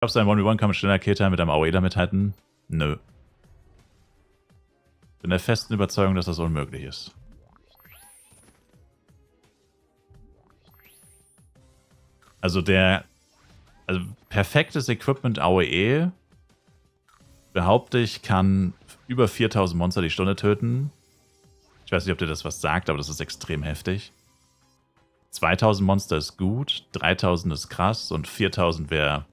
Glaubst du, ein 1v1 kann mit schneller Killtime mit einem AOE mithalten? Nö. Bin der festen Überzeugung, dass das unmöglich ist. Also perfektes Equipment AOE, behaupte ich, kann über 4000 Monster die Stunde töten. Ich weiß nicht, ob dir das was sagt, aber das ist extrem heftig. 2000 Monster ist gut, 3000 ist krass und 4000 wäre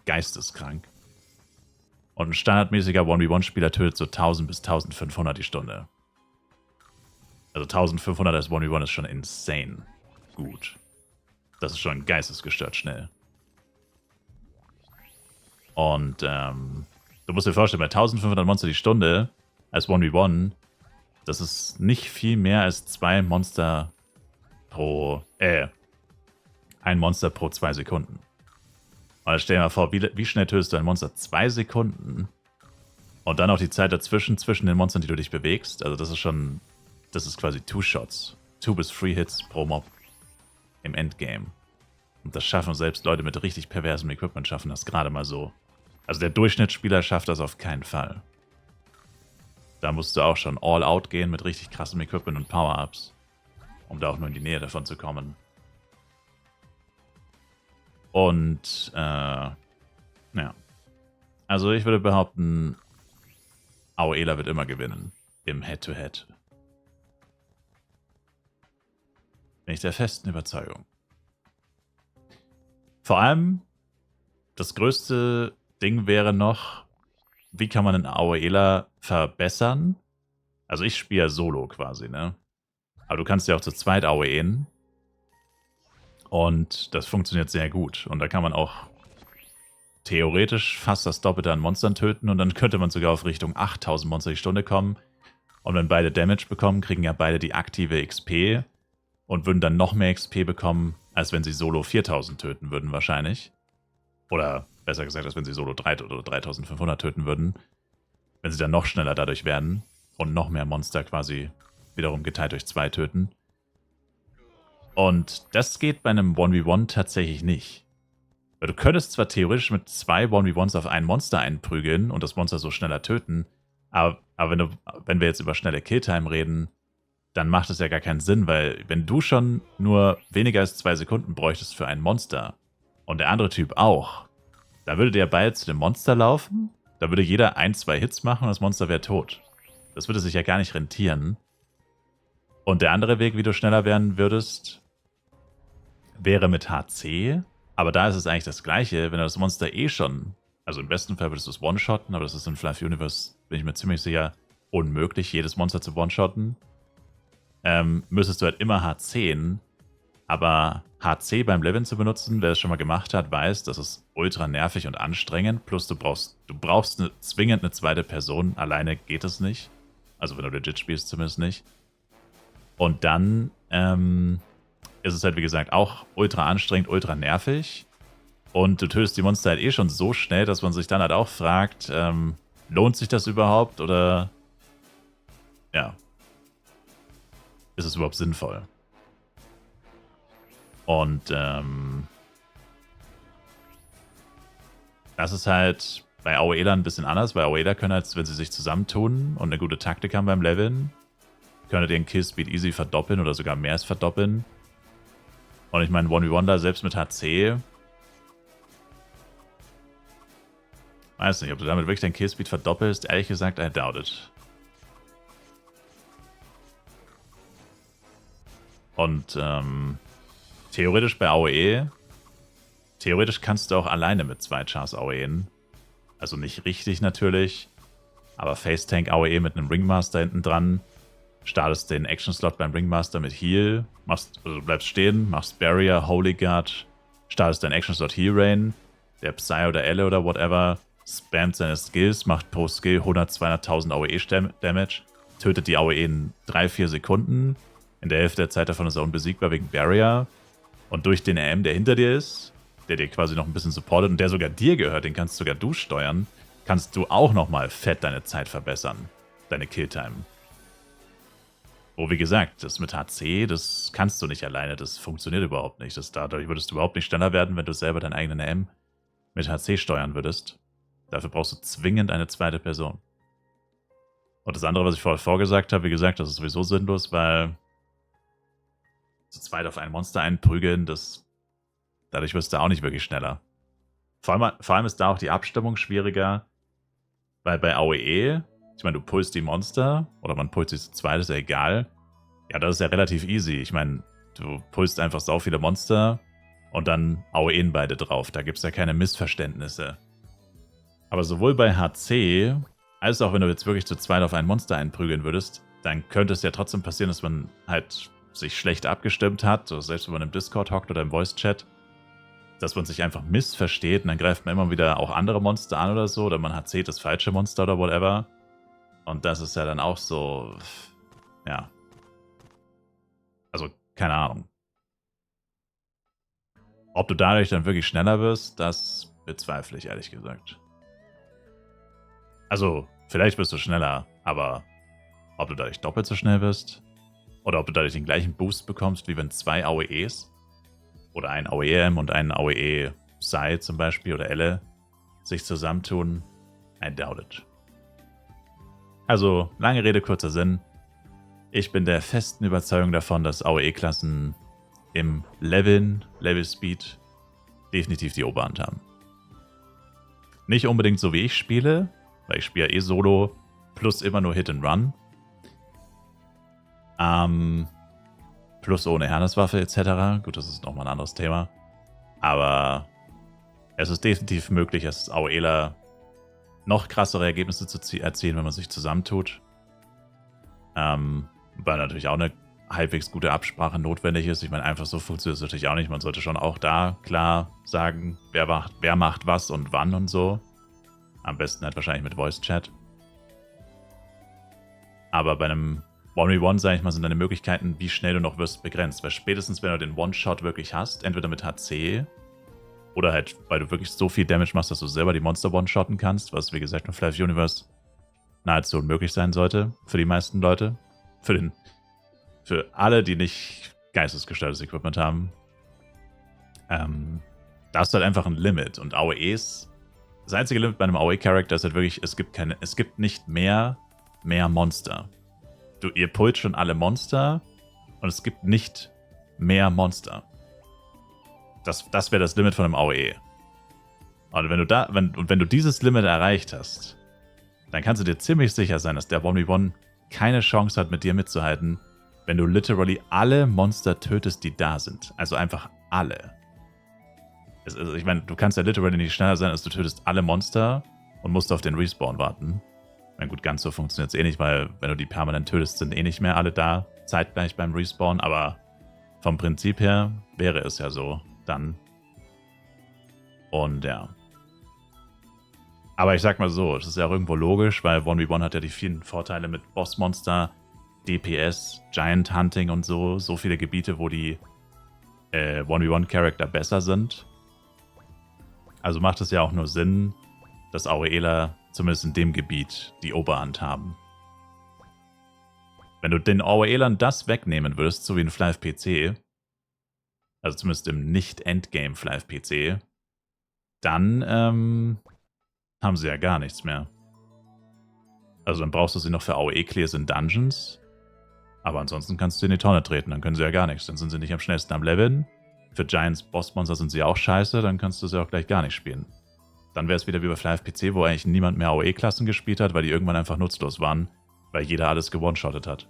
geisteskrank. Und ein standardmäßiger 1v1-Spieler tötet so 1000 bis 1500 die Stunde. Also 1500 als 1v1 ist schon insane gut. Das ist schon geistesgestört schnell. Und du musst dir vorstellen, bei 1500 Monster die Stunde als 1v1, das ist nicht viel mehr als 2 Monster pro, ein Monster pro 2 Sekunden. Und stell dir mal vor, wie schnell tötest du ein Monster? 2 Sekunden. Und dann auch die Zeit dazwischen, zwischen den Monstern, die du dich bewegst. Also das ist schon, das ist quasi 2 Shots. 2 bis 3 Hits pro Mob im Endgame. Und das schaffen selbst Leute mit richtig perversem Equipment, schaffen das gerade mal so. Also der Durchschnittsspieler schafft das auf keinen Fall. Da musst du auch schon all out gehen mit richtig krassem Equipment und Power-Ups, um da auch nur in die Nähe davon zu kommen. Und, ja. Also ich würde behaupten, AOEler wird immer gewinnen im Head-to-Head. Bin ich der festen Überzeugung. Vor allem, das größte Ding wäre noch, wie kann man einen AOEler verbessern? Also ich spiele ja Solo quasi, ne? Aber du kannst ja auch zu zweit AOEen. Und das funktioniert sehr gut. Und da kann man auch theoretisch fast das Doppelte an Monstern töten. Und dann könnte man sogar auf Richtung 8000 Monster die Stunde kommen. Und wenn beide Damage bekommen, kriegen ja beide die aktive XP. Und würden dann noch mehr XP bekommen, als wenn sie Solo 4000 töten würden wahrscheinlich. Oder besser gesagt, als wenn sie Solo 3000 oder 3500 töten würden. Wenn sie dann noch schneller dadurch werden. Und noch mehr Monster quasi wiederum geteilt durch 2 töten. Und das geht bei einem 1v1 tatsächlich nicht. Weil du könntest zwar theoretisch mit 2 1v1s auf ein Monster einprügeln und das Monster so schneller töten, aber wenn wir jetzt über schnelle Killtime reden, dann macht es ja gar keinen Sinn, weil wenn du schon nur weniger als 2 Sekunden bräuchtest für ein Monster und der andere Typ auch, da würde der beide zu dem Monster laufen, da würde jeder 1, 2 Hits machen und das Monster wäre tot. Das würde sich ja gar nicht rentieren. Und der andere Weg, wie du schneller werden würdest, wäre mit HC, aber da ist es eigentlich das Gleiche, wenn du das Monster schon, also im besten Fall würdest du es one-shotten, aber das ist in Fluff Universe, bin ich mir ziemlich sicher, unmöglich, jedes Monster zu one-shotten. Müsstest du halt immer H10, aber HC beim Leveln zu benutzen, wer es schon mal gemacht hat, weiß, das ist ultra nervig und anstrengend, plus du brauchst zwingend eine zweite Person, alleine geht es nicht, also wenn du legit spielst zumindest nicht. Und dann, ist es halt, wie gesagt, auch ultra anstrengend, ultra nervig. Und du tötest die Monster halt schon so schnell, dass man sich dann halt auch fragt, lohnt sich das überhaupt oder ja, ist es überhaupt sinnvoll? Und das ist halt bei AOElern ein bisschen anders, weil AOEler können halt, wenn sie sich zusammentun und eine gute Taktik haben beim Leveln, können den Killspeed easy verdoppeln oder sogar mehr als verdoppeln. Und ich meine, 1v1 da selbst mit HC. Weiß nicht, ob du damit wirklich deinen Killspeed verdoppelst. Ehrlich gesagt, I doubt it. Und theoretisch bei AOE, theoretisch kannst du auch alleine mit 2 Chars AOEen. Also nicht richtig natürlich, aber Face-Tank AOE mit einem Ringmaster hinten dran. Startest den Action-Slot beim Ringmaster mit Heal, also du bleibst stehen, machst Barrier, Holy Guard, startest deinen Action-Slot Heal Rain, der Psy oder Elle oder whatever spammt seine Skills, macht pro Skill 100, 200.000 AOE-Damage, tötet die AOE in 3-4 Sekunden, in der Hälfte der Zeit davon ist er unbesiegbar wegen Barrier und durch den AM, der hinter dir ist, der dir quasi noch ein bisschen supportet und der sogar dir gehört, den kannst sogar du steuern, kannst du auch nochmal fett deine Zeit verbessern, deine Killtime. Wo, wie gesagt, das mit HC, das kannst du nicht alleine, das funktioniert überhaupt nicht. Dadurch würdest du überhaupt nicht schneller werden, wenn du selber deinen eigenen AM mit HC steuern würdest. Dafür brauchst du zwingend eine zweite Person. Und das andere, was ich vorher vorgesagt habe, wie gesagt, das ist sowieso sinnlos, weil zu zweit auf ein Monster einprügeln, dadurch wirst du auch nicht wirklich schneller. Vor allem ist da auch die Abstimmung schwieriger, weil bei AOE, ich meine, du pulst die Monster, oder man pulst sie zu zweit, ist ja egal. Ja, das ist ja relativ easy. Ich meine, du pulst einfach sau viele Monster und dann AOEen beide drauf. Da gibt es ja keine Missverständnisse. Aber sowohl bei HC, als auch wenn du jetzt wirklich zu zweit auf ein Monster einprügeln würdest, dann könnte es ja trotzdem passieren, dass man halt sich schlecht abgestimmt hat, oder selbst wenn man im Discord hockt oder im Voice-Chat, dass man sich einfach missversteht und dann greift man immer wieder auch andere Monster an oder so, oder man hat das falsche Monster oder whatever. Und das ist ja dann auch so, ja. Also, keine Ahnung. Ob du dadurch dann wirklich schneller wirst, das bezweifle ich ehrlich gesagt. Also, vielleicht wirst du schneller, aber ob du dadurch doppelt so schnell wirst, oder ob du dadurch den gleichen Boost bekommst, wie wenn 2 AOEs oder ein AOE-M und ein AOE-Psy zum Beispiel oder Elle sich zusammentun, I doubt it. Also, lange Rede, kurzer Sinn. Ich bin der festen Überzeugung davon, dass AOE-Klassen im Level-Speed definitiv die Oberhand haben. Nicht unbedingt so, wie ich spiele, weil ich spiele Solo plus immer nur Hit and Run. Plus ohne Herneswaffe etc. Gut, das ist nochmal ein anderes Thema. Aber es ist definitiv möglich, als AOEler noch krassere Ergebnisse zu erzielen, wenn man sich zusammentut. Weil natürlich auch eine halbwegs gute Absprache notwendig ist. Ich meine, einfach so funktioniert es natürlich auch nicht. Man sollte schon auch da klar sagen, wer macht was und wann und so. Am besten halt wahrscheinlich mit Voice-Chat. Aber bei einem 1v1, sag ich mal, sind deine Möglichkeiten, wie schnell du noch wirst, begrenzt. Weil spätestens, wenn du den One-Shot wirklich hast, entweder mit HC oder halt, weil du wirklich so viel Damage machst, dass du selber die Monster one-shotten kannst, was, wie gesagt, im Flash Universe nahezu unmöglich sein sollte für die meisten Leute. Für alle, die nicht geistesgestörtes Equipment haben. Da hast du halt einfach ein Limit. Und AOEs, das einzige Limit bei einem AOE-Charakter ist halt wirklich, es gibt nicht mehr Monster. Ihr pullt schon alle Monster und es gibt nicht mehr Monster. Das wäre das Limit von einem AOE. Und wenn du dieses Limit erreicht hast, dann kannst du dir ziemlich sicher sein, dass der 1v1 keine Chance hat, mit dir mitzuhalten, wenn du literally alle Monster tötest, die da sind. Also einfach alle. Ich meine, du kannst ja literally nicht schneller sein, als du tötest alle Monster und musst auf den Respawn warten. Ich meine, gut, ganz so funktioniert es eh nicht, weil wenn du die permanent tötest, sind eh nicht mehr alle da, zeitgleich beim Respawn, aber vom Prinzip her wäre es ja so dann. Und ja. Aber ich sag mal so, das ist ja auch irgendwo logisch, weil 1v1 hat ja die vielen Vorteile mit Bossmonster, DPS, Giant Hunting und so viele Gebiete, wo die 1v1-Charakter besser sind. Also macht es ja auch nur Sinn, dass AOEler zumindest in dem Gebiet die Oberhand haben. Wenn du den AOElern das wegnehmen würdest, so wie in Flive PC, also zumindest im Nicht-Endgame Flive PC, dann haben sie ja gar nichts mehr. Also dann brauchst du sie noch für AOE-Clears in Dungeons, aber ansonsten kannst du in die Tonne treten, dann können sie ja gar nichts. Dann sind sie nicht am schnellsten am Leveln. Für Giants Bossmonster sind sie auch scheiße, dann kannst du sie auch gleich gar nicht spielen. Dann wäre es wieder wie bei Flive PC, wo eigentlich niemand mehr AOE-Klassen gespielt hat, weil die irgendwann einfach nutzlos waren, weil jeder alles gewone-shottet hat.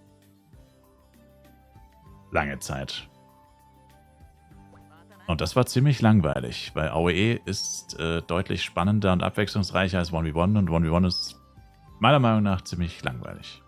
Lange Zeit. Und das war ziemlich langweilig, weil AOE ist deutlich spannender und abwechslungsreicher als 1v1 und 1v1 ist meiner Meinung nach ziemlich langweilig.